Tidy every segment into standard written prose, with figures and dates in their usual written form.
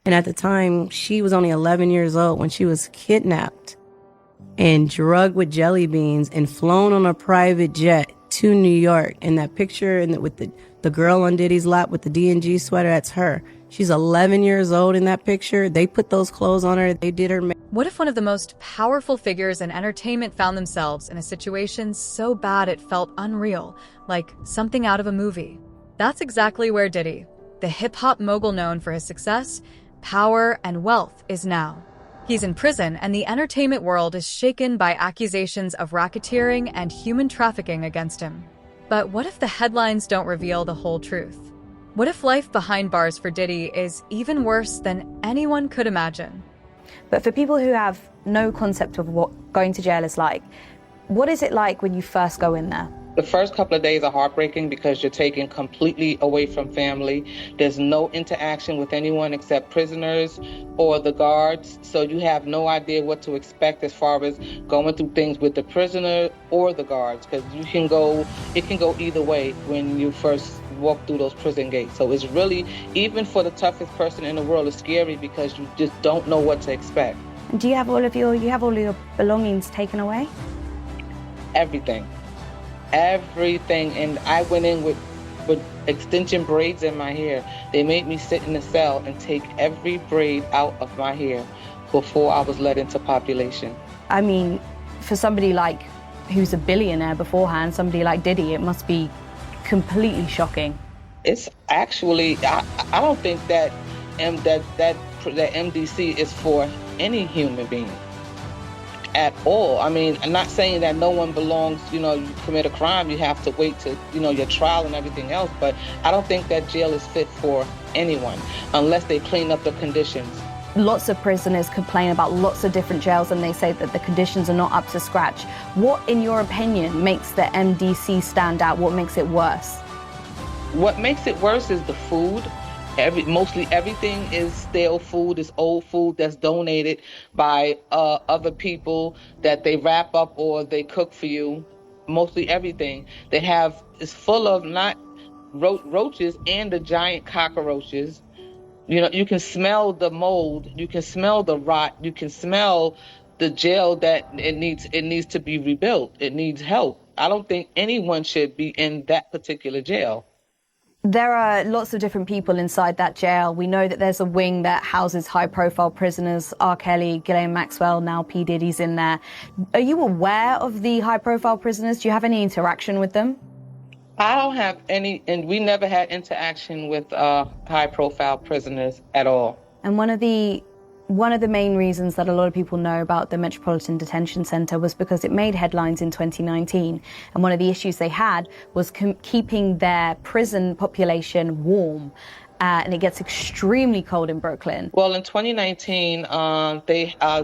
And at the time, she was only 11 years old when she was kidnapped and drugged with jelly beans and flown on a private jet to New York. And that picture with the girl on Diddy's lap with the D&G sweater, that's her. She's 11 years old in that picture. They put those clothes on her. They did her. What if one of the most powerful figures in entertainment found themselves in a situation so bad it felt unreal, like something out of a movie? That's exactly where Diddy, the hip-hop mogul known for his success, power, and wealth, is now. He's in prison, and the entertainment world is shaken by accusations of racketeering and human trafficking against him. But what if the headlines don't reveal the whole truth? What if life behind bars for Diddy is even worse than anyone could imagine? But for people who have no concept of what going to jail is like, what is it like when you first go in there? The first couple of days are heartbreaking because you're taken completely away from family. There's no interaction with anyone except prisoners or the guards. So you have no idea what to expect as far as going through things with the prisoner or the guards, because it can go either way when you first walk through those prison gates. So it's really, even for the toughest person in the world, it's scary because you just don't know what to expect. Do you have all of your belongings taken away? Everything. And I went in with extension braids in my hair. They made me sit in the cell and take every braid out of my hair before I was let into population. I mean, for somebody like who's a billionaire beforehand, somebody like Diddy, it must be completely shocking. It's actually, I don't think that MDC is for any human being at all. I mean, I'm not saying that no one belongs, you commit a crime, you have to wait to, your trial and everything else, but I don't think that jail is fit for anyone unless they clean up the conditions. Lots of prisoners complain about lots of different jails and they say that the conditions are not up to scratch. What, in your opinion, makes the MDC stand out? What makes it worse? What makes it worse is the food. Mostly everything is stale food, is old food that's donated by other people that they wrap up or they cook for you. Mostly everything they have is full of not roaches and the giant cockroaches. You can smell the mold, you can smell the rot, you can smell the jail that it needs to be rebuilt. It needs help. I don't think anyone should be in that particular jail. There are lots of different people inside that jail. We know that there's a wing that houses high-profile prisoners, R. Kelly, Ghislaine Maxwell, now P. Diddy's in there. Are you aware of the high-profile prisoners? Do you have any interaction with them? I don't have any, and we never had interaction with high-profile prisoners at all. And one of the main reasons that a lot of people know about the Metropolitan Detention Center was because it made headlines in 2019. And one of the issues they had was keeping their prison population warm. And it gets extremely cold in Brooklyn. Well, in 2019,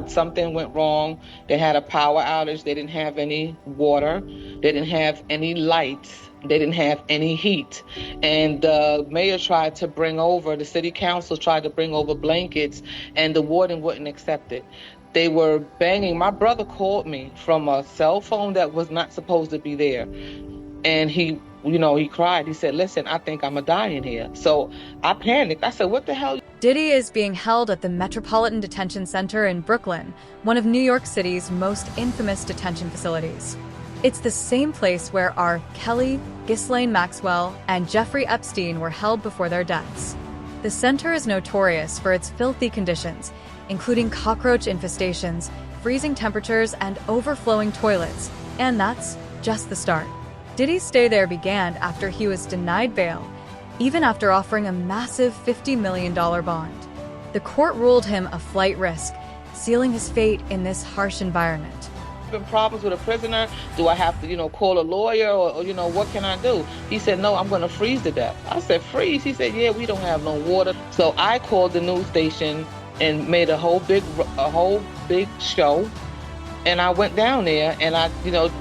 something went wrong. They had a power outage. They didn't have any water. They didn't have any lights. They didn't have any heat. And the mayor the city council tried to bring over blankets, and the warden wouldn't accept it. They were banging. My brother called me from a cell phone that was not supposed to be there. And he cried. He said, "Listen, I think I'm gonna die in here." So I panicked. I said, "What the hell?" Diddy is being held at the Metropolitan Detention Center in Brooklyn, one of New York City's most infamous detention facilities. It's the same place where R. Kelly, Ghislaine Maxwell, and Jeffrey Epstein were held before their deaths. The center is notorious for its filthy conditions, including cockroach infestations, freezing temperatures, and overflowing toilets. And that's just the start. Diddy's stay there began after he was denied bail, even after offering a massive $50 million bond. The court ruled him a flight risk, sealing his fate in this harsh environment. Problems with a prisoner? Do I have to, call a lawyer or what can I do? He said, "No, I'm going to freeze to death." I said, "Freeze?" He said, "Yeah, we don't have no water." So I called the news station and made a whole big show. And I went down there and I,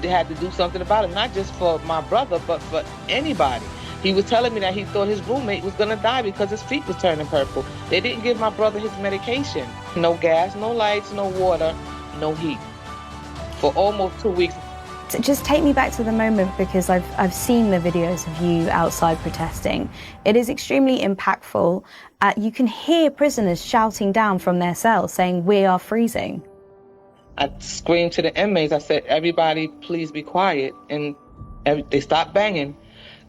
had to do something about it, not just for my brother, but for anybody. He was telling me that he thought his roommate was going to die because his feet was turning purple. They didn't give my brother his medication. No gas, no lights, no water, no heat. For almost 2 weeks. Just take me back to the moment, because I've seen the videos of you outside protesting. It is extremely impactful. You can hear prisoners shouting down from their cells saying, "We are freezing." I screamed to the inmates. I said, "Everybody, please be quiet." And they stopped banging.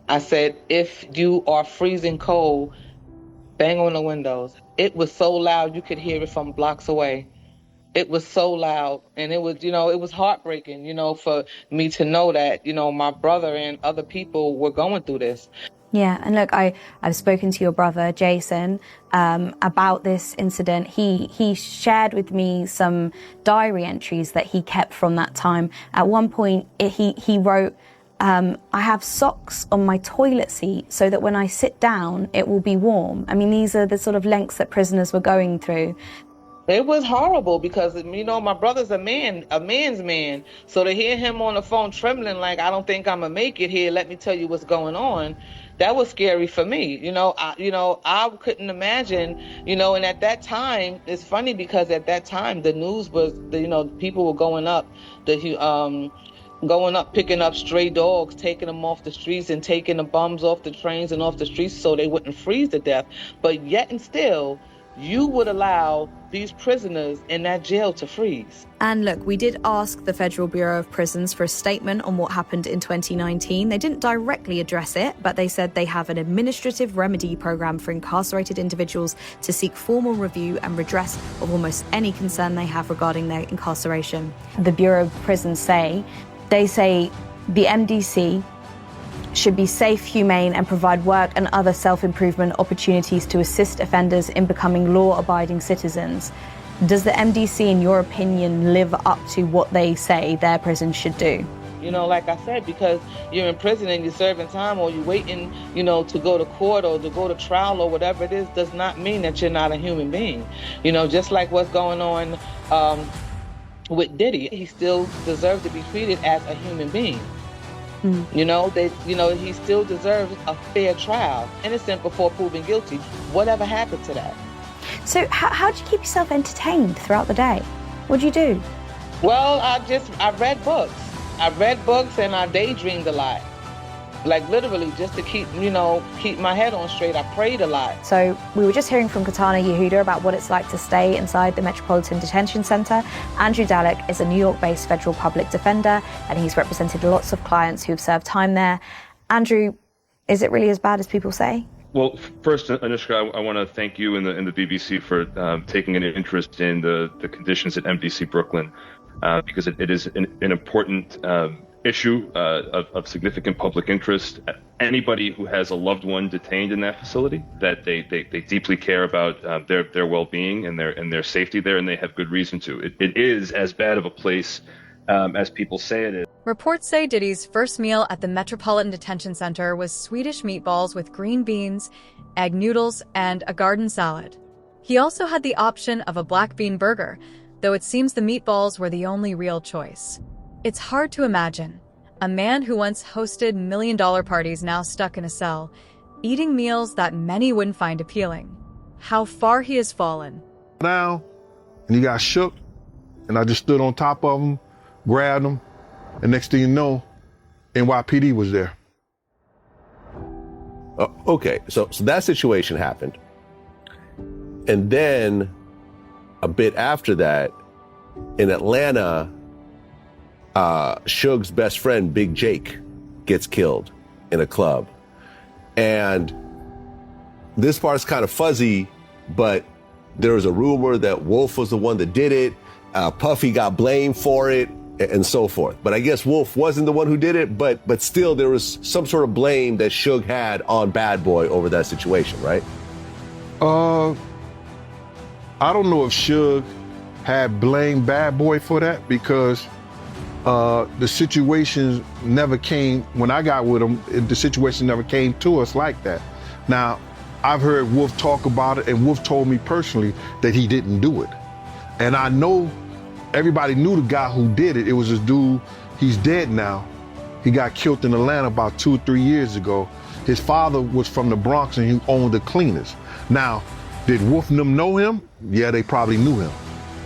I said, "If you are freezing cold, bang on the windows." It was so loud you could hear it from blocks away. It was so loud, and it was, it was heartbreaking, for me to know that, my brother and other people were going through this. Yeah, and look, I've spoken to your brother, Jason, about this incident. He shared with me some diary entries that he kept from that time. At one point, he wrote, "I have socks on my toilet seat so that when I sit down, it will be warm." I mean, these are the sort of lengths that prisoners were going through. It was horrible because, my brother's a man's man. So to hear him on the phone trembling like, "I don't think I'm going to make it here. Let me tell you what's going on." That was scary for me. I couldn't imagine, and at that time, it's funny because at that time, the news was, people were going up, picking up stray dogs, taking them off the streets and taking the bums off the trains and off the streets so they wouldn't freeze to death. But yet and still, you would allow these prisoners in that jail to freeze. And look, we did ask the Federal Bureau of Prisons for a statement on what happened in 2019. They didn't directly address it, but they said they have an administrative remedy program for incarcerated individuals to seek formal review and redress of almost any concern they have regarding their incarceration. The Bureau of Prisons say the MDC should be safe, humane, and provide work and other self-improvement opportunities to assist offenders in becoming law-abiding citizens. Does the MDC, in your opinion, live up to what they say their prison should do? Like I said, because you're in prison and you're serving time or you're waiting, to go to court or to go to trial or whatever it is, does not mean that you're not a human being. Just like what's going on with Diddy, he still deserves to be treated as a human being. He still deserves a fair trial, innocent before proven guilty. Whatever happened to that? So how do you keep yourself entertained throughout the day? What do you do? Well, I read books. I read books and I daydreamed a lot. Like literally just to keep my head on straight. I prayed a lot. So we were just hearing from Katana Yehuda about what it's like to stay inside the Metropolitan Detention Center. Andrew Dalek is a New York-based federal public defender, and he's represented lots of clients who have served time there. Andrew, is it really as bad as people say? Well, first, Anushka, I want to thank you and the BBC for taking an interest in the conditions at MDC Brooklyn, because it is an important issue of significant public interest. Anybody who has a loved one detained in that facility, that they deeply care about their well-being and their safety there, and they have good reason to. It is as bad of a place as people say it is. Reports say Diddy's first meal at the Metropolitan Detention Center was Swedish meatballs with green beans, egg noodles, and a garden salad. He also had the option of a black bean burger, though it seems the meatballs were the only real choice. It's hard to imagine. A man who once hosted million-dollar parties now stuck in a cell, eating meals that many wouldn't find appealing. How far he has fallen. Down, and he got shook, and I just stood on top of him, grabbed him, and next thing you know, NYPD was there. Okay, so that situation happened. And then a bit after that, in Atlanta, Suge's best friend, Big Jake, gets killed in a club. And this part's kind of fuzzy, but there was a rumor that Wolf was the one that did it. Puffy got blamed for it, and so forth. But I guess Wolf wasn't the one who did it, but still there was some sort of blame that Suge had on Bad Boy over that situation, right? I don't know if Suge had blamed Bad Boy for that, because the situation never came, when I got with him, the situation never came to us like that. Now, I've heard Wolf talk about it, and Wolf told me personally that he didn't do it. And I know everybody knew the guy who did it. It was this dude, he's dead now. He got killed in Atlanta about 2 or 3 years ago. His father was from the Bronx and he owned the cleaners. Now, did Wolf and them know him? Yeah, they probably knew him.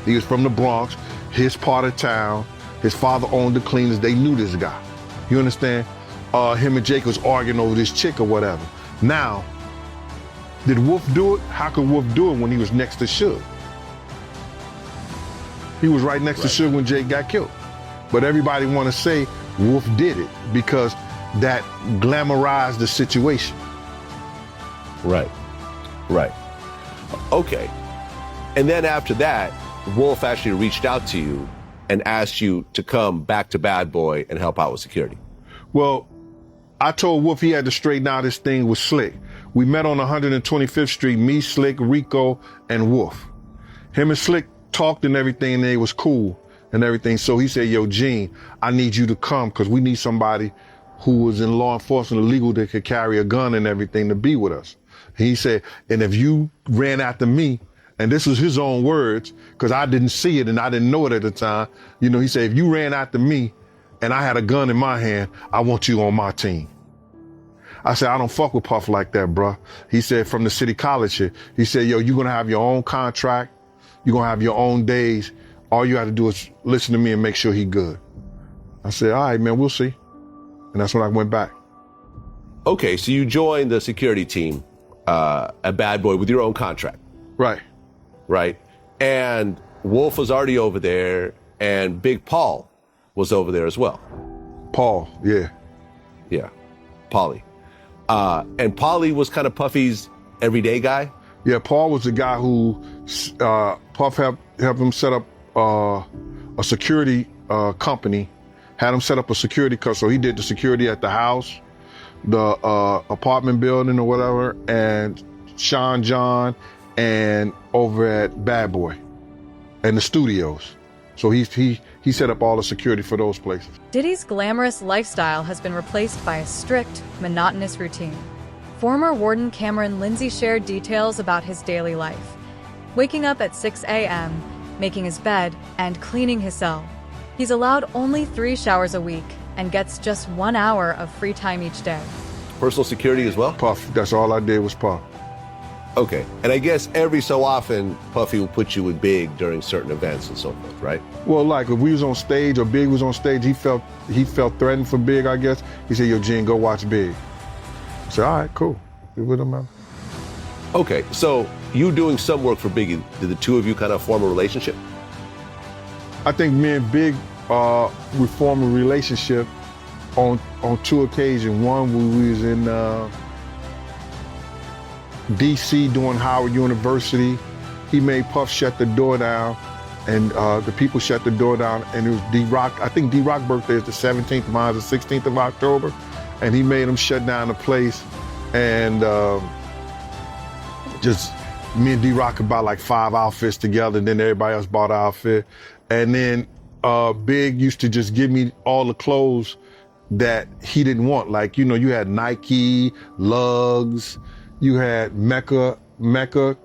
He was from the Bronx, his part of town. His father owned the cleaners. They knew this guy. You understand? Him and Jake was arguing over this chick or whatever. Now, did Wolf do it? How could Wolf do it when he was next to Suge? He was right next to Suge when Jake got killed. But everybody want to say Wolf did it because that glamorized the situation. Right. Okay. And then after that, Wolf actually reached out to you and asked you to come back to Bad Boy and help out with security. Well, I told Wolf he had to straighten out his thing with Slick. We met on 125th Street, me, Slick, Rico, and Wolf. Him and Slick talked and everything, and it was cool and everything. So he said, yo, Gene, I need you to come because we need somebody who was in law enforcement or legal that could carry a gun and everything to be with us. He said, and if you ran after me, and this was his own words, because I didn't see it and I didn't know it at the time. You know, he said, if you ran after me and I had a gun in my hand, I want you on my team. I said, I don't fuck with Puff like that, bruh. He said, from the city college here. He said, yo, you're going to have your own contract. You're going to have your own days. All you got to do is listen to me and make sure he good. I said, all right, man, we'll see. And that's when I went back. Okay, so you joined the security team at Bad Boy with your own contract. Right. And Wolf was already over there, and Big Paul was over there as well. Paul, yeah. Yeah, Paulie. And Paulie was kind of Puffy's everyday guy? Yeah, Paul was the guy who Puff helped him set up a security company, had him set up a security company. So he did the security at the house, the apartment building or whatever, and Sean John, and over at Bad Boy and the studios. So he set up all the security for those places. Diddy's glamorous lifestyle has been replaced by a strict, monotonous routine. Former Warden Cameron Lindsay shared details about his daily life. Waking up at 6 a.m., making his bed, and cleaning his cell. He's allowed only 3 showers a week and gets just 1 hour of free time each day. Personal security as well? Puff, that's all I did was Puff. Okay, and I guess every so often, Puffy will put you with Big during certain events and so forth, right? Well, like if we was on stage or Big was on stage, he felt threatened for Big, I guess. He said, yo, Gene, go watch Big. I said, all right, cool. Be with him, man. Okay, so you doing some work for Biggie, did the two of you kind of form a relationship? I think me and Big, we formed a relationship on 2 occasions. One, when we was in DC doing Howard University. He made Puff shut the door down, and the people shut the door down, and it was D-Rock. I think D-Rock's birthday is the 17th, mine is the 16th of October, and he made him shut down the place, and just me and D-Rock could buy like 5 outfits together, and then everybody else bought an outfit. And then Big used to just give me all the clothes that he didn't want. Like, you know, you had Nike, Lugs, you had Mecca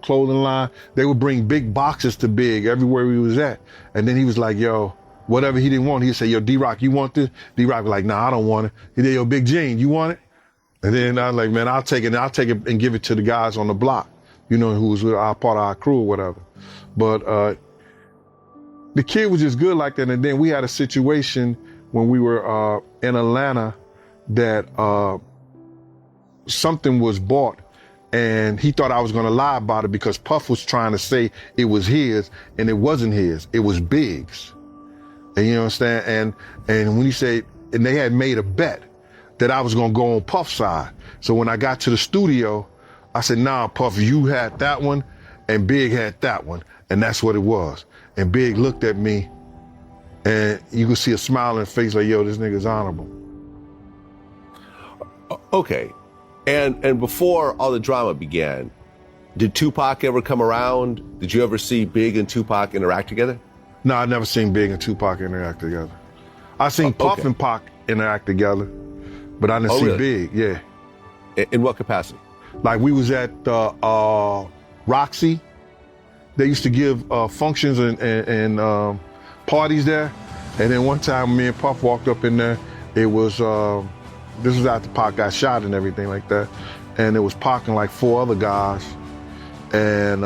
clothing line. They would bring big boxes to Big everywhere he was at. And then he was like, yo, whatever he didn't want, he'd say, yo, D-Rock, you want this? D-Rock was like, nah, I don't want it. He said, yo, Big Gene, you want it? And then I was like, man, I'll take it and give it to the guys on the block, you know, who was with our part of our crew or whatever. But the kid was just good like that. And then we had a situation when we were in Atlanta that something was bought, and he thought I was going to lie about it because Puff was trying to say it was his, and it wasn't his. It was Big's. And you understand? And when he said, and they had made a bet that I was going to go on Puff's side. So when I got to the studio, I said, nah, Puff, you had that one, and Big had that one. And that's what it was. And Big looked at me, and you could see a smile on his face like, yo, this nigga's honorable. Okay. And before all the drama began, did Tupac ever come around? Did you ever see Big and Tupac interact together? No, I never seen Big and Tupac interact together. I seen Puff and Pac interact together, but I didn't see really? Big, yeah. In what capacity? Like we was at Roxy. They used to give functions and parties there. And then one time me and Puff walked up in there. It was, this was after Pac got shot and everything like that. And it was Pac and like 4 other guys. And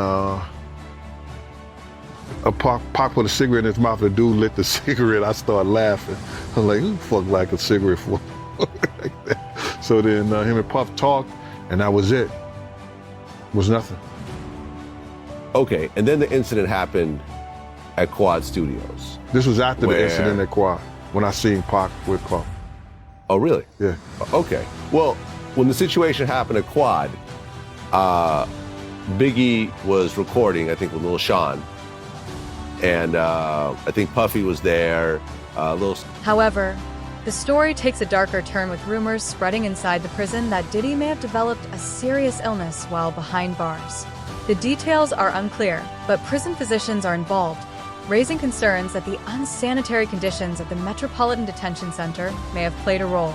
Pac put a cigarette in his mouth. The dude lit the cigarette. I started laughing. I'm like, who the fuck like a cigarette for? Like that. So then him and Puff talked, and that was it. It was nothing. Okay, and then the incident happened at Quad Studios. This was after the incident at Quad, when I seen Pac with Puff. Oh, really? Yeah. Okay. Well, when the situation happened at Quad, Biggie was recording, I think, with Lil Sean. And I think Puffy was there. However, the story takes a darker turn with rumors spreading inside the prison that Diddy may have developed a serious illness while behind bars. The details are unclear, but prison physicians are involved, raising concerns that the unsanitary conditions at the Metropolitan Detention Center may have played a role.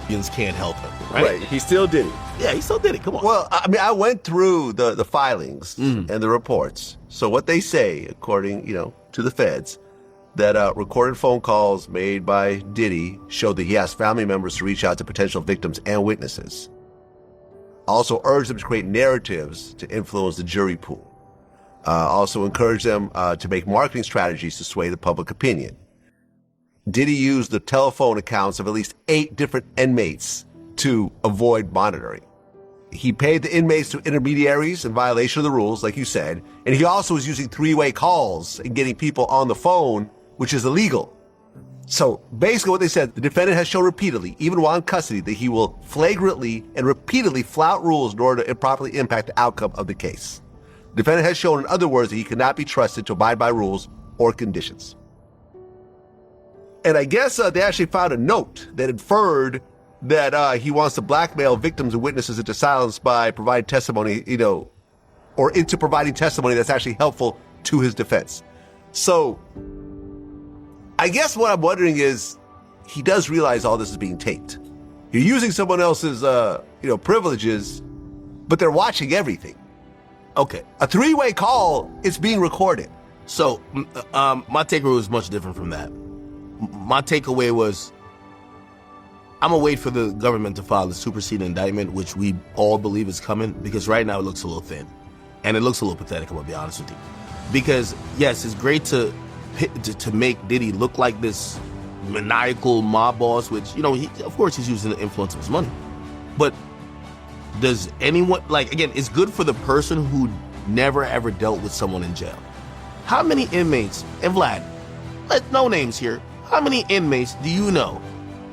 Can't help him, Right. He still did it. Yeah, he still did it. Come on. Well, I mean, I went through the filings and the reports. So what they say, according, to the feds, that recorded phone calls made by Diddy showed that he asked family members to reach out to potential victims and witnesses. Also urged them to create narratives to influence the jury pool. Also encouraged them to make marketing strategies to sway the public opinion. Diddy used the telephone accounts of at least 8 different inmates to avoid monitoring. He paid the inmates to intermediaries in violation of the rules, like you said, and he also was using 3-way calls and getting people on the phone, which is illegal. So basically what they said, the defendant has shown repeatedly, even while in custody, that he will flagrantly and repeatedly flout rules in order to improperly impact the outcome of the case. The defendant has shown, in other words, that he cannot be trusted to abide by rules or conditions. And I guess they actually found a note that inferred that he wants to blackmail victims and witnesses into silence by providing testimony, or into providing testimony that's actually helpful to his defense. So I guess what I'm wondering is, he does realize all this is being taped. You're using someone else's, privileges, but they're watching everything. Okay. A 3-way call is being recorded. So my takeaway was much different from that. My takeaway was, I'm going to wait for the government to file the superseding indictment, which we all believe is coming, because right now it looks a little thin. And it looks a little pathetic, I'm going to be honest with you. Because, yes, it's great to make Diddy look like this maniacal mob boss, which, of course he's using the influence of his money. But does anyone, again, it's good for the person who never ever dealt with someone in jail. How many inmates, and Vlad, no names here, how many inmates do you know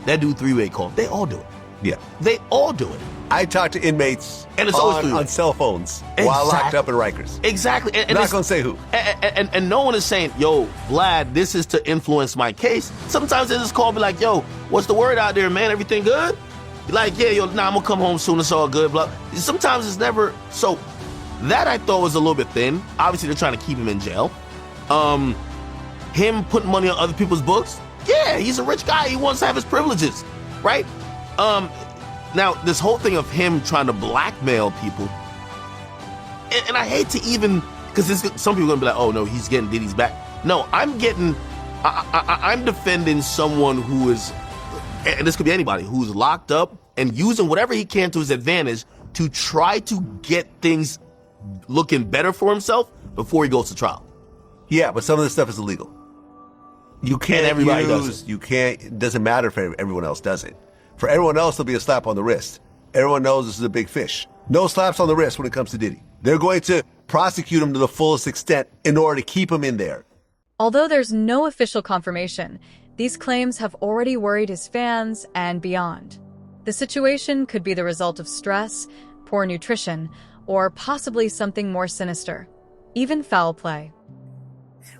that do 3-way calls? They all do it. Yeah. They all do it. I talk to inmates and it's always on cell phones while locked up in Rikers. Exactly. And not going to say who. And no one is saying, yo, Vlad, this is to influence my case. Sometimes they just call me like, yo, what's the word out there, man? Everything good? Like, yeah, I'm going to come home soon. It's all good. Blah. Sometimes it's never. So that I thought was a little bit thin. Obviously, they're trying to keep him in jail. Him putting money on other people's books. Yeah, he's a rich guy. He wants to have his privileges, right? Now, this whole thing of him trying to blackmail people, and I hate to even, because some people are going to be like, oh, no, he's getting Diddy's back. No, I'm defending someone who is, and this could be anybody, who's locked up and using whatever he can to his advantage to try to get things looking better for himself before he goes to trial. Yeah, but some of this stuff is illegal. You can't everybody does it. You can't, it doesn't matter if everyone else does it. For everyone else, there'll be a slap on the wrist. Everyone knows this is a big fish. No slaps on the wrist when it comes to Diddy. They're going to prosecute him to the fullest extent in order to keep him in there. Although there's no official confirmation, these claims have already worried his fans and beyond. The situation could be the result of stress, poor nutrition, or possibly something more sinister, even foul play.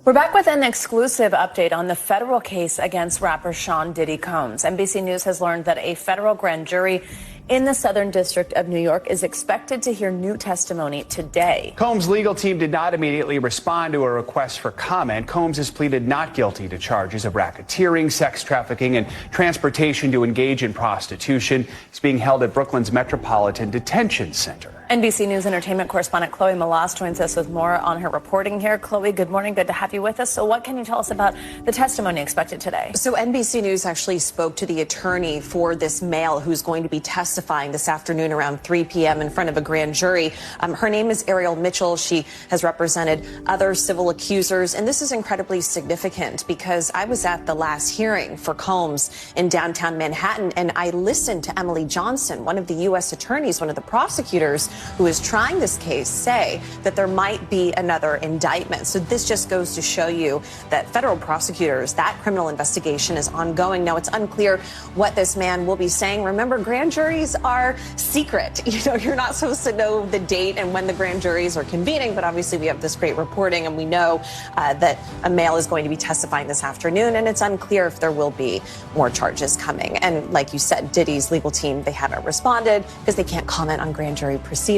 We're back with an exclusive update on the federal case against rapper Sean Diddy Combs. NBC News has learned that a federal grand jury in the Southern District of New York is expected to hear new testimony today. Combs' legal team did not immediately respond to a request for comment. Combs has pleaded not guilty to charges of racketeering, sex trafficking, and transportation to engage in prostitution. He's being held at Brooklyn's Metropolitan Detention Center. NBC News entertainment correspondent Chloe Malas joins us with more on her reporting here. Chloe, good morning. Good to have you with us. So what can you tell us about the testimony expected today? So NBC News actually spoke to the attorney for this male who's going to be testifying this afternoon around 3 p.m. in front of a grand jury. Her name is Ariel Mitchell. She has represented other civil accusers. And this is incredibly significant because I was at the last hearing for Combs in downtown Manhattan, and I listened to Emily Johnson, one of the U.S. attorneys, one of the prosecutors who is trying this case, say that there might be another indictment. So this just goes to show you that federal prosecutors, that criminal investigation is ongoing. Now, it's unclear what this man will be saying. Remember, grand juries are secret. You're not supposed to know the date and when the grand juries are convening, but obviously we have this great reporting, and we know that a male is going to be testifying this afternoon, and it's unclear if there will be more charges coming. And like you said, Diddy's legal team, they haven't responded because they can't comment on grand jury proceedings,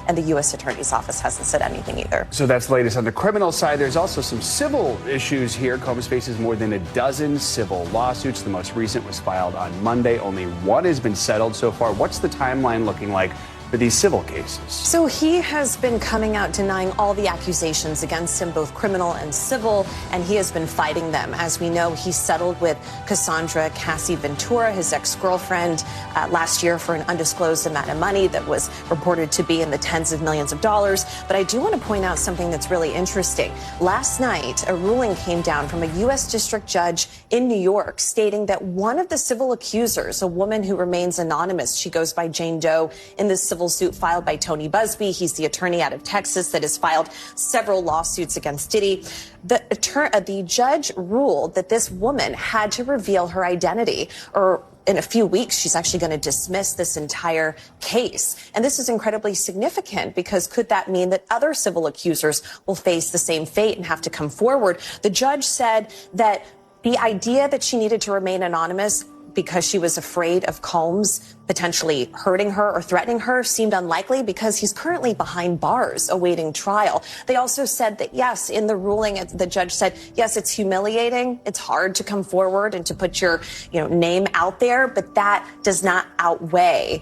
and the U.S. Attorney's Office hasn't said anything either. So that's the latest on the criminal side. There's also some civil issues here. Combs faces more than a dozen civil lawsuits. The most recent was filed on Monday. Only one has been settled so far. What's the timeline looking like for these civil cases? So he has been coming out denying all the accusations against him, both criminal and civil, and he has been fighting them. As we know, he settled with Cassandra Cassie Ventura, his ex-girlfriend, last year for an undisclosed amount of money that was reported to be in the tens of millions of dollars. But I do want to point out something that's really interesting. Last night, a ruling came down from a U.S. district judge in New York stating that one of the civil accusers, a woman who remains anonymous, she goes by Jane Doe, in this civil suit filed by Tony Busby. He's the attorney out of Texas that has filed several lawsuits against Diddy. The judge ruled that this woman had to reveal her identity, or in a few weeks, she's actually going to dismiss this entire case. And this is incredibly significant because could that mean that other civil accusers will face the same fate and have to come forward? The judge said that the idea that she needed to remain anonymous because she was afraid of Combs potentially hurting her or threatening her seemed unlikely because he's currently behind bars awaiting trial. They also said that, yes, in the ruling, the judge said, yes, it's humiliating. It's hard to come forward and to put your name out there, but that does not outweigh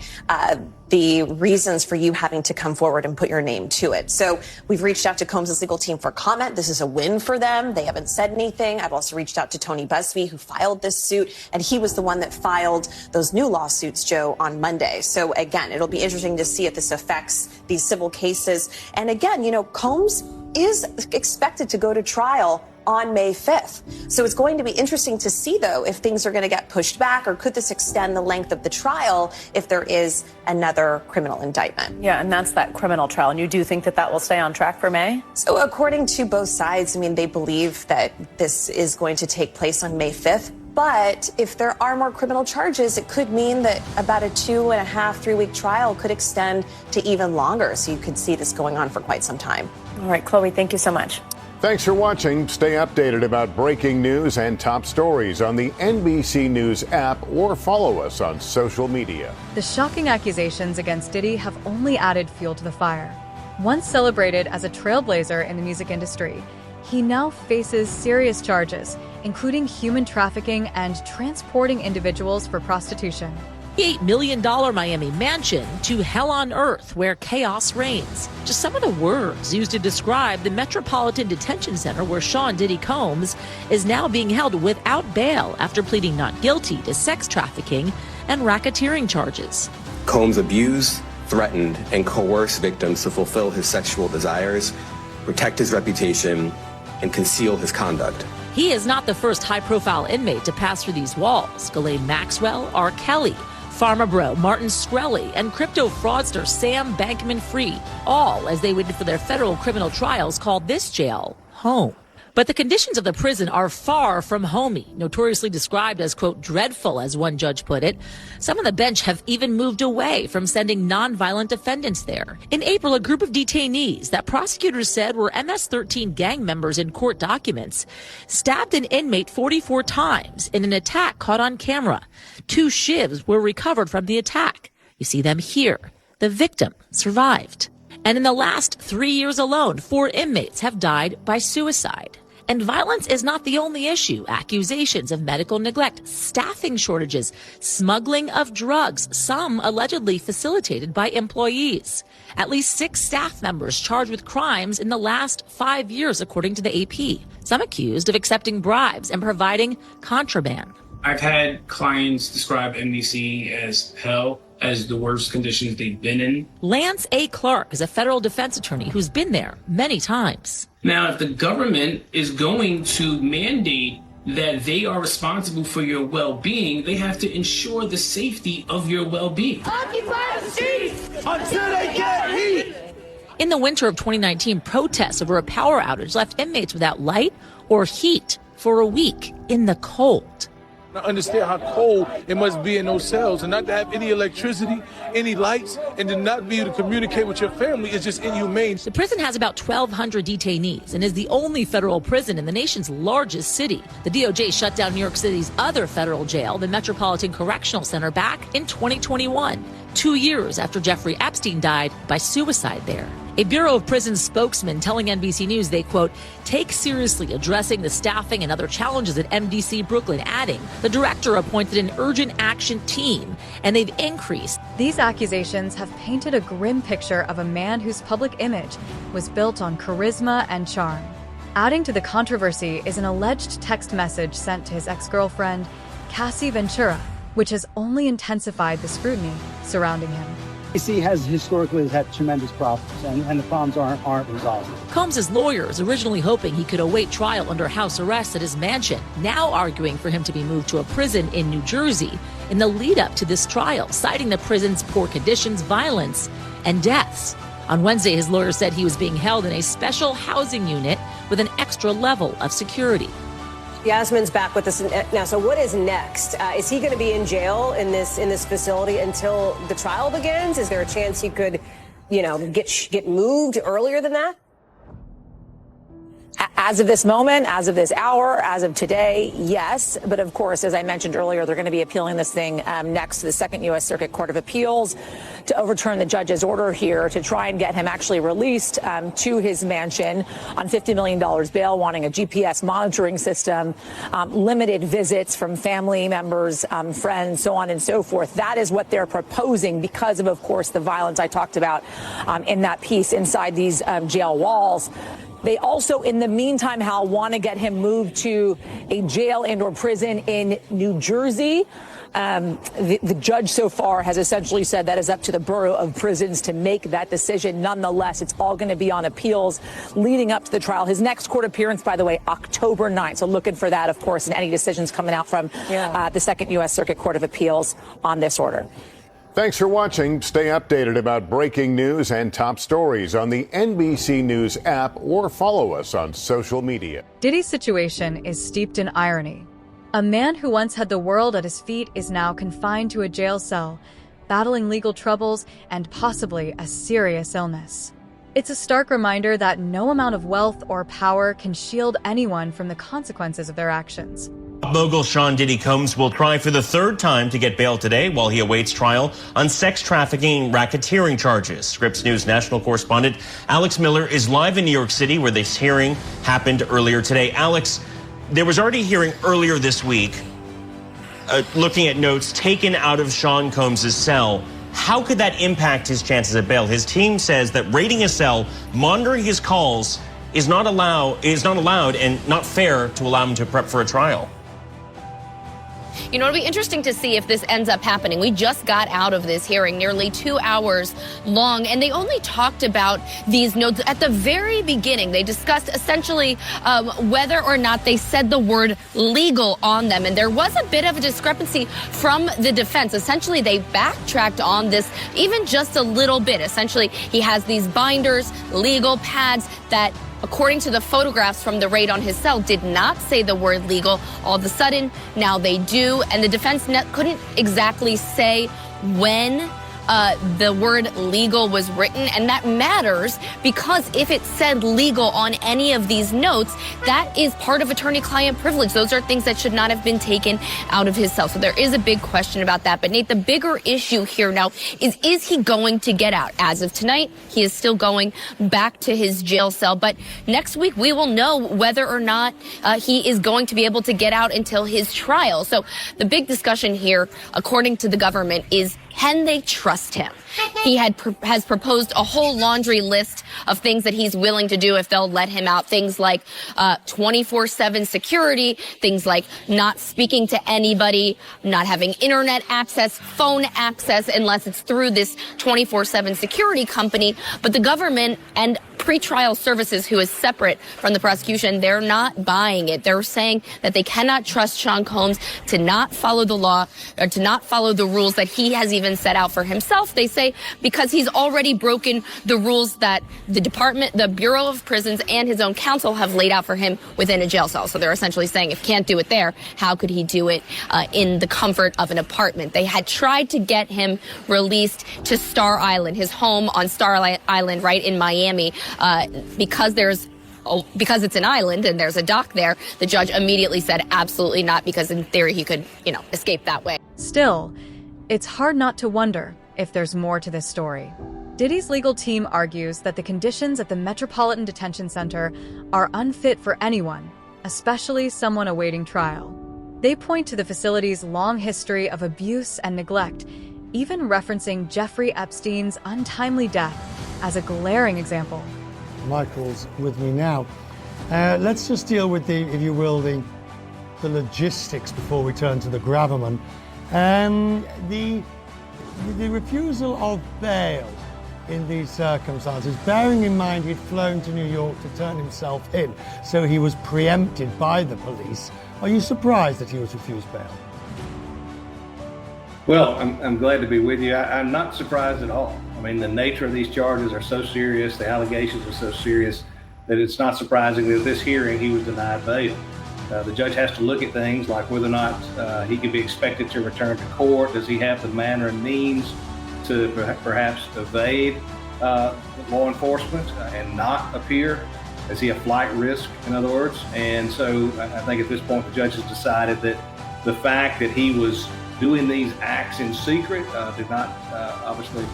the reasons for you having to come forward and put your name to it. So we've reached out to Combs' legal team for comment. This is a win for them. They haven't said anything. I've also reached out to Tony Busby, who filed this suit, and he was the one that filed those new lawsuits, Joe, on Monday. So again, it'll be interesting to see if this affects these civil cases. And again, Combs is expected to go to trial on May 5th. So it's going to be interesting to see, though, if things are going to get pushed back, or could this extend the length of the trial if there is another criminal indictment? Yeah, and that's that criminal trial. And you do think that will stay on track for May? So according to both sides, they believe that this is going to take place on May 5th. But if there are more criminal charges, it could mean that about a 2.5, 3 week trial could extend to even longer. So you could see this going on for quite some time. All right, Chloe, thank you so much. Thanks for watching. Stay updated about breaking news and top stories on the NBC News app, or follow us on social media. The shocking accusations against Diddy have only added fuel to the fire. Once celebrated as a trailblazer in the music industry, he now faces serious charges, including human trafficking and transporting individuals for prostitution. $8 million Miami mansion to hell on earth where chaos reigns. Just some of the words used to describe the Metropolitan Detention Center where Sean Diddy Combs is now being held without bail after pleading not guilty to sex trafficking and racketeering charges. Combs abused, threatened, and coerced victims to fulfill his sexual desires, protect his reputation, and conceal his conduct. He is not the first high-profile inmate to pass through these walls. Ghislaine Maxwell, R. Kelly, Pharma Bro Martin Shkreli, and crypto fraudster Sam Bankman-Fried, all as they waited for their federal criminal trials, called this jail home. But the conditions of the prison are far from homey, notoriously described as, quote, dreadful, as one judge put it. Some on the bench have even moved away from sending nonviolent defendants there. In April, a group of detainees that prosecutors said were MS-13 gang members in court documents stabbed an inmate 44 times in an attack caught on camera. 2 shivs were recovered from the attack. You see them here. The victim survived. And in the last 3 years alone, 4 inmates have died by suicide. And violence is not the only issue. Accusations of medical neglect, staffing shortages, smuggling of drugs, some allegedly facilitated by employees. At least 6 staff members charged with crimes in the last 5 years, according to the AP. Some accused of accepting bribes and providing contraband. I've had clients describe NBC as hell, as the worst conditions they've been in. Lance A. Clark is a federal defense attorney who's been there many times. Now, if the government is going to mandate that they are responsible for your well-being, they have to ensure the safety of your well-being. Occupy the streets until they get heat. In the winter of 2019, protests over a power outage left inmates without light or heat for a week in the cold. I understand how cold it must be in those cells, and not to have any electricity, any lights, and to not be able to communicate with your family is just inhumane. The prison has about 1,200 detainees and is the only federal prison in the nation's largest city. The DOJ shut down New York City's other federal jail, the Metropolitan Correctional Center, back in 2021, 2 years after Jeffrey Epstein died by suicide there. A Bureau of Prisons spokesman telling NBC News they, quote, take seriously addressing the staffing and other challenges at MDC Brooklyn, adding the director appointed an urgent action team and they've increased. These accusations have painted a grim picture of a man whose public image was built on charisma and charm. Adding to the controversy is an alleged text message sent to his ex-girlfriend, Cassie Ventura, which has only intensified the scrutiny surrounding him. DC has historically had tremendous problems, and the problems aren't resolved. Combs' lawyers originally hoping he could await trial under house arrest at his mansion, now arguing for him to be moved to a prison in New Jersey in the lead up to this trial, citing the prison's poor conditions, violence, and deaths. On Wednesday, his lawyer said he was being held in a special housing unit with an extra level of security. Yasmin's back with us now. So what is next? Is he going to be in jail in this facility until the trial begins? Is there a chance he could, get moved earlier than that? As of this moment, as of this hour, as of today, yes. But of course, as I mentioned earlier, they're going to be appealing this thing next to the Second U.S. Circuit Court of Appeals to overturn the judge's order here to try and get him actually released to his mansion on $50 million bail, wanting a GPS monitoring system, limited visits from family members, friends, so on and so forth. That is what they're proposing because of course, the violence I talked about in that piece inside these jail walls. They also, in the meantime, Hal, want to get him moved to a jail and/or prison in New Jersey. The judge so far has essentially said that is up to the Bureau of Prisons to make that decision. Nonetheless, it's all going to be on appeals leading up to the trial. His next court appearance, by the way, October 9th. So looking for that, of course, and any decisions coming out from the Second U.S. Circuit Court of Appeals on this order. Thanks for watching. Stay updated about breaking news and top stories on the NBC News app or follow us on social media. Diddy's situation is steeped in irony. A man who once had the world at his feet is now confined to a jail cell, battling legal troubles and possibly a serious illness. It's a stark reminder that no amount of wealth or power can shield anyone from the consequences of their actions. Mogul Sean Diddy Combs will try for the third time to get bail today while he awaits trial on sex trafficking and racketeering charges. Scripps News national correspondent Alex Miller is live in New York City where this hearing happened earlier today. Alex, there was already a hearing earlier this week looking at notes taken out of Sean Combs' cell. How could that impact his chances at bail? His team says that raiding his cell, monitoring his calls is not allowed and not fair to allow him to prep for a trial. You know, it'll be interesting to see if this ends up happening. We just got out of this hearing nearly 2 hours long, and they only talked about these notes at the very beginning. They discussed essentially whether or not they said the word legal on them. And there was a bit of a discrepancy from the defense. Essentially, they backtracked on this even just a little bit. Essentially, he has these binders, legal pads that, according to the photographs from the raid on his cell, did not say the word legal. All of a sudden, now they do. And the defense couldn't exactly say when the word legal was written. And that matters because if it said legal on any of these notes, that is part of attorney-client privilege. Those are things that should not have been taken out of his cell. So there is a big question about that. But Nate, the bigger issue here now is he going to get out? As of tonight, he is still going back to his jail cell. But next week, we will know whether or not he is going to be able to get out until his trial. So the big discussion here, according to the government, is can they trust trust him. He has proposed a whole laundry list of things that he's willing to do if they'll let him out. Things like 24/7 security, things like not speaking to anybody, not having internet access, phone access, unless it's through this 24/7 security company. But the government and pretrial services, who is separate from the prosecution, they're not buying it. They're saying that they cannot trust Sean Combs to not follow the law or to not follow the rules that he has even set out for himself. They say because he's already broken the rules that the department, the Bureau of Prisons, and his own counsel have laid out for him within a jail cell. So they're essentially saying if he can't do it there, how could he do it in the comfort of an apartment? They had tried to get him released to Star Island, his home on Star Island right in Miami, because it's an island and there's a dock there. The judge immediately said absolutely not, because in theory he could, escape that way. Still, it's hard not to wonder if there's more to this story. Diddy's legal team argues that the conditions at the Metropolitan Detention Center are unfit for anyone, especially someone awaiting trial. They point to the facility's long history of abuse and neglect, even referencing Jeffrey Epstein's untimely death as a glaring example. Michael's with me now. Let's just deal with the logistics before we turn to the gravamen. The refusal of bail in these circumstances, bearing in mind he'd flown to New York to turn himself in, so he was preempted by the police. Are you surprised that he was refused bail? Well, I'm glad to be with you. I'm not surprised at all. I mean, the nature of these charges are so serious, the allegations are so serious, that it's not surprising that at this hearing he was denied bail. The judge has to look at things like whether or not he can be expected to return to court. Does he have the manner and means to perhaps evade law enforcement and not appear? Is he a flight risk, in other words? And so I think at this point the judge has decided that the fact that he was doing these acts in secret did not obviously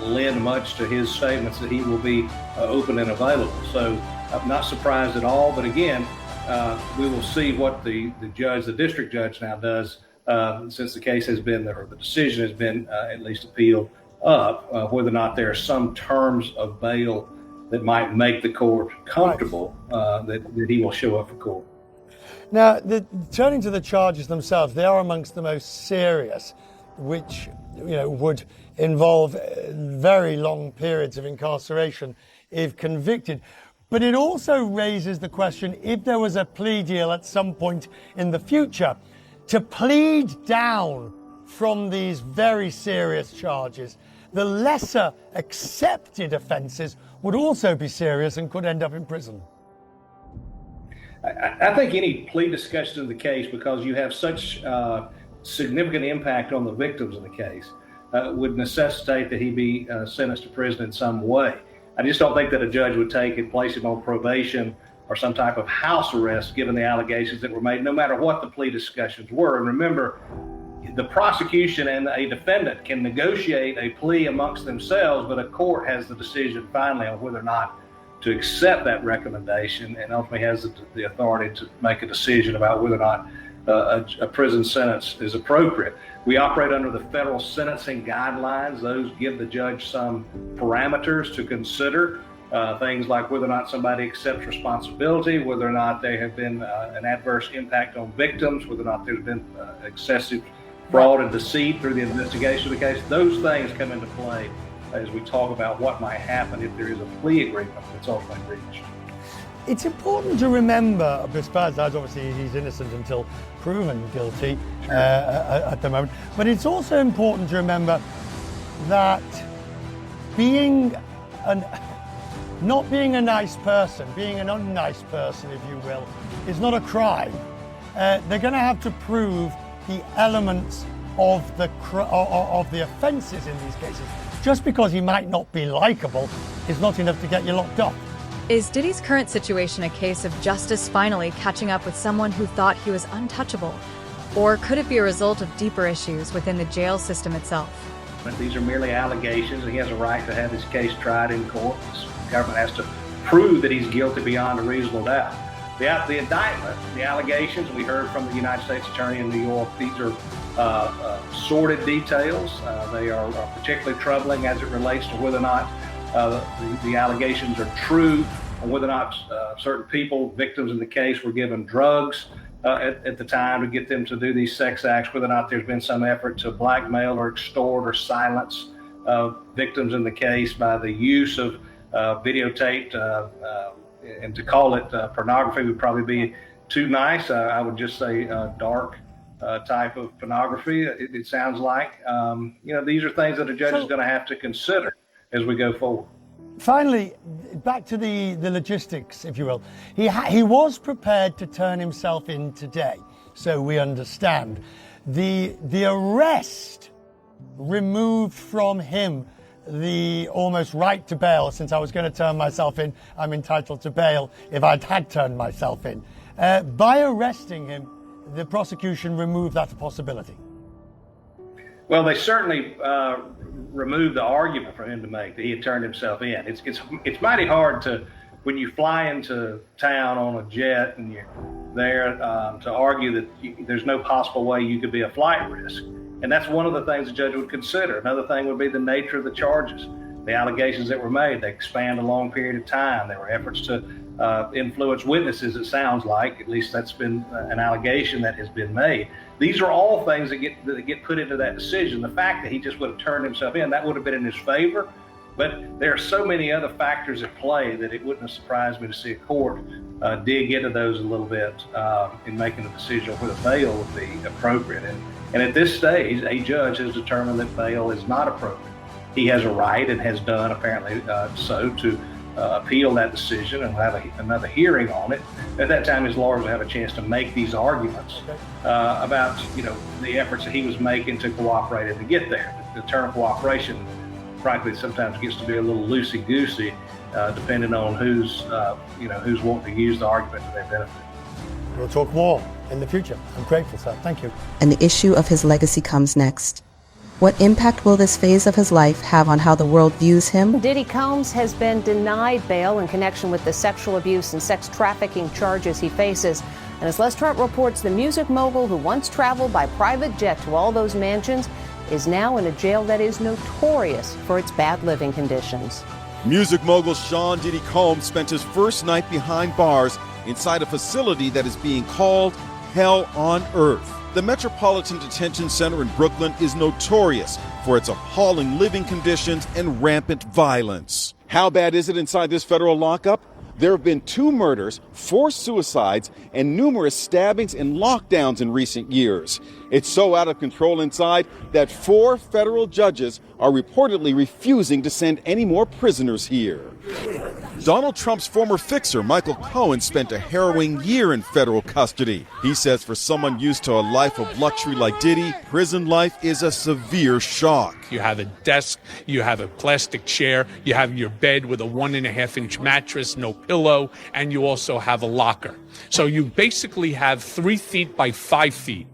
lend much to his statements that he will be open and available. So I'm not surprised at all. But again, we will see what the district judge now does, since the case has been, or the decision has been at least appealed up, whether or not there are some terms of bail that might make the court comfortable that he will show up for court. Now, turning to the charges themselves, they are amongst the most serious, which would involve very long periods of incarceration if convicted. But it also raises the question, if there was a plea deal at some point in the future, to plead down from these very serious charges, the lesser accepted offences would also be serious and could end up in prison. I think any plea discussion of the case, because you have such significant impact on the victims of the case, would necessitate that he be sentenced to prison in some way. I just don't think that a judge would take and place him on probation or some type of house arrest, given the allegations that were made, no matter what the plea discussions were. And remember, the prosecution and a defendant can negotiate a plea amongst themselves, but a court has the decision finally on whether or not to accept that recommendation, and ultimately has the authority to make a decision about whether or not a prison sentence is appropriate. We operate under the federal sentencing guidelines. Those give the judge some parameters to consider, things like whether or not somebody accepts responsibility, whether or not there have been an adverse impact on victims, whether or not there's been excessive fraud and deceit through the investigation of the case. Those things come into play as we talk about what might happen if there is a plea agreement that's ultimately reached. It's important to remember, besides that, obviously he's innocent until proven guilty at the moment, but it's also important to remember that not being a nice person, being an unnice person, if you will, is not a crime. They're going to have to prove the elements of the offences in these cases. Just because he might not be likable is not enough to get you locked up. Is Diddy's current situation a case of justice finally catching up with someone who thought he was untouchable? Or could it be a result of deeper issues within the jail system itself? But these are merely allegations, and he has a right to have his case tried in court. The government has to prove that he's guilty beyond a reasonable doubt. The indictment, the allegations we heard from the United States Attorney in New York, these are sordid details. They are particularly troubling as it relates to whether or not the allegations are true, and whether or not certain people, victims in the case, were given drugs at the time to get them to do these sex acts, whether or not there's been some effort to blackmail or extort or silence victims in the case by the use of videotaped, and to call it pornography would probably be too nice. I would just say dark type of pornography, it sounds like. These are things that a judge is going to have to consider as we go forward. Finally, back to the logistics, if you will. He was prepared to turn himself in today, so we understand. The arrest removed from him the almost right to bail. Since I was going to turn myself in, I'm entitled to bail if I'd had turned myself in. By arresting him, the prosecution removed that possibility. Well, they certainly removed the argument for him to make that he had turned himself in. It's mighty hard to, when you fly into town on a jet and you're there, to argue that there's no possible way you could be a flight risk. And that's one of the things the judge would consider. Another thing would be the nature of the charges, the allegations that were made. They spanned a long period of time. There were efforts to influence witnesses, it sounds like. At least that's been an allegation that has been made. These are all things that get put into that decision. The fact that he just would have turned himself in, that would have been in his favor. But there are so many other factors at play that it wouldn't have surprised me to see a court dig into those a little bit in making a decision whether bail would be appropriate. And at this stage, a judge has determined that bail is not appropriate. He has a right, and has done apparently so, to appeal that decision and have another hearing on it. At that time, his lawyers will have a chance to make these arguments about the efforts that he was making to cooperate and to get there. The term cooperation, frankly, sometimes gets to be a little loosey-goosey, depending on who's wanting to use the argument to their benefit. We'll talk more in the future. I'm grateful, sir. Thank you. And the issue of his legacy comes next. What impact will this phase of his life have on how the world views him? Diddy Combs has been denied bail in connection with the sexual abuse and sex trafficking charges he faces. And as Les Trent reports, the music mogul who once traveled by private jet to all those mansions is now in a jail that is notorious for its bad living conditions. Music mogul Sean Diddy Combs spent his first night behind bars inside a facility that is being called Hell on Earth. The Metropolitan Detention Center in Brooklyn is notorious for its appalling living conditions and rampant violence. How bad is it inside this federal lockup? There have been 2 murders, 4 suicides, and numerous stabbings and lockdowns in recent years. It's so out of control inside that 4 federal judges are reportedly refusing to send any more prisoners here. Donald Trump's former fixer, Michael Cohen, spent a harrowing year in federal custody. He says for someone used to a life of luxury like Diddy, prison life is a severe shock. You have a desk, you have a plastic chair, you have your bed with a 1.5-inch mattress, no pillow, and you also have a locker. So you basically have 3 feet by 5 feet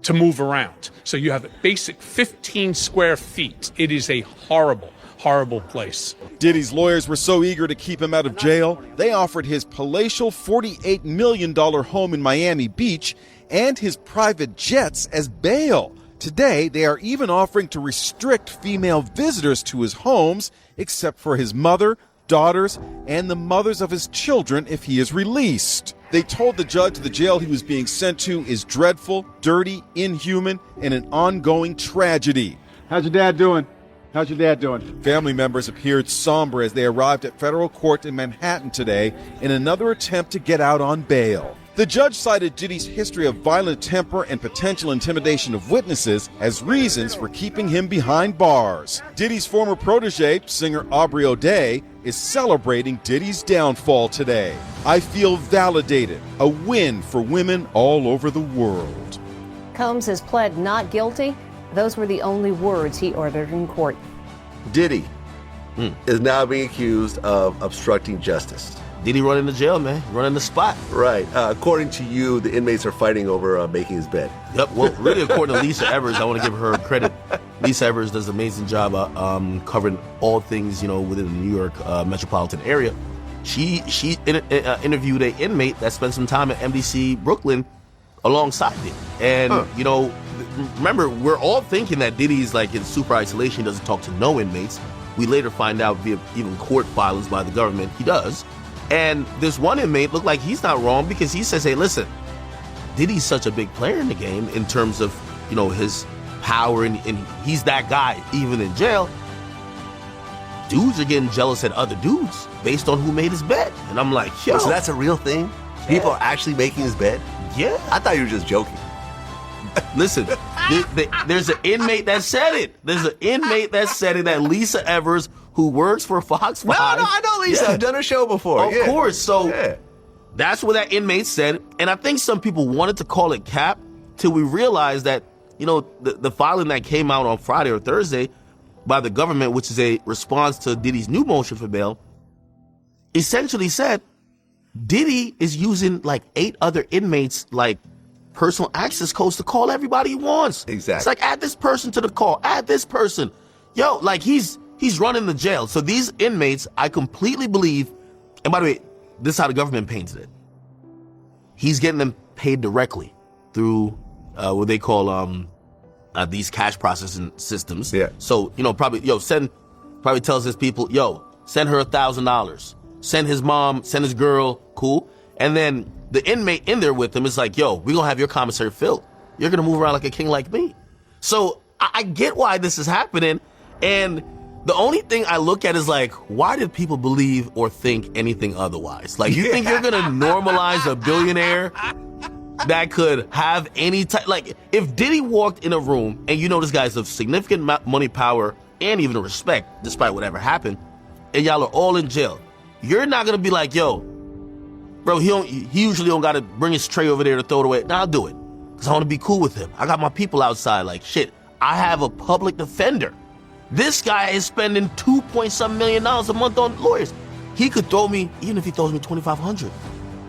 to move around. So you have a basic 15 square feet. It is a horrible place. Diddy's lawyers were so eager to keep him out of jail, they offered his palatial $48 million home in Miami Beach and his private jets as bail. Today, they are even offering to restrict female visitors to his homes, except for his mother, daughters, and the mothers of his children if he is released. They told the judge the jail he was being sent to is dreadful, dirty, inhuman, and an ongoing tragedy. How's your dad doing? How's your dad doing? Family members appeared somber as they arrived at federal court in Manhattan today in another attempt to get out on bail. The judge cited Diddy's history of violent temper and potential intimidation of witnesses as reasons for keeping him behind bars. Diddy's former protege, singer Aubrey O'Day, is celebrating Diddy's downfall today. I feel validated, a win for women all over the world. Combs has pled not guilty. Those were the only words he uttered in court. Diddy is now being accused of obstructing justice. Diddy running the jail, man. Running the spot. Right. According to you, the inmates are fighting over making his bed. Yep. Well, really, according to Lisa Evers, I want to give her credit. Lisa Evers does an amazing job covering all things, within the New York metropolitan area. she interviewed an inmate that spent some time at MDC Brooklyn alongside it. And, you know, remember, we're all thinking that Diddy's like in super isolation, doesn't talk to no inmates. We later find out via even court filings by the government, he does. And this one inmate looked like he's not wrong because he says, hey, listen, Diddy's such a big player in the game in terms of, you know, his power, and he's that guy even in jail. Dudes are getting jealous at other dudes based on who made his bed. And I'm like, yo. So that's a real thing? People are actually making his bed? Yeah. I thought you were just joking. Listen, there's an inmate that said it. There's an inmate that said it, that Lisa Evers, who works for Fox 5. No, I know Lisa. I've done her show before. Of course. So that's what that inmate said. And I think some people wanted to call it cap till we realized that, you know, the filing that came out on Friday or Thursday by the government, which is a response to Diddy's new motion for bail, essentially said Diddy is using like 8 other inmates, like personal access codes to call everybody he wants. Exactly. It's like, add this person to the call, add this person. Yo, like he's running the jail. So these inmates, I completely believe, and by the way, this is how the government paints it. He's getting them paid directly through what they call these cash processing systems. Yeah. So, you know, probably tells his people, yo, send her $1,000. Send his mom, send his girl, cool. And then the inmate in there with him is like, yo, we're gonna have your commissary filled. You're gonna move around like a king like me. So I get why this is happening. And the only thing I look at is like, why did people believe or think anything otherwise? Like, you think you're gonna normalize a billionaire that could have any type, like, if Diddy walked in a room and you know this guy's of significant money, power, and even respect, despite whatever happened, and y'all are all in jail, you're not gonna be like, yo, bro, he usually don't gotta bring his tray over there to throw it away. Nah, I'll do it, because I wanna be cool with him. I got my people outside, like, shit, I have a public defender. This guy is spending $2.some million a month on lawyers. He could throw me, even if he throws me $2,500.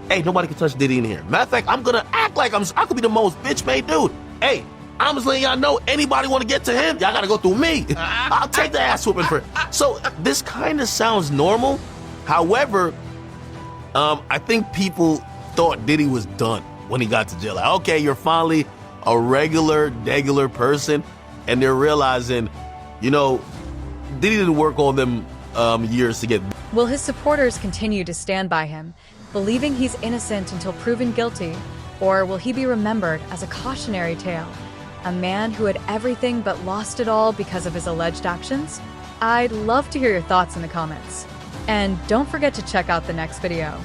Hey, nobody can touch Diddy in here. Matter of fact, I'm gonna act like I could be the most bitch-made dude. Hey, I'm just letting y'all know, anybody wanna get to him, y'all gotta go through me. I'll take the ass whooping for it. So this kind of sounds normal. However, I think people thought Diddy was done when he got to jail. Like, okay, you're finally a regular person, and they're realizing, you know, Diddy didn't work all them years to get. Will his supporters continue to stand by him, believing he's innocent until proven guilty? Or will he be remembered as a cautionary tale, a man who had everything but lost it all because of his alleged actions? I'd love to hear your thoughts in the comments. And don't forget to check out the next video.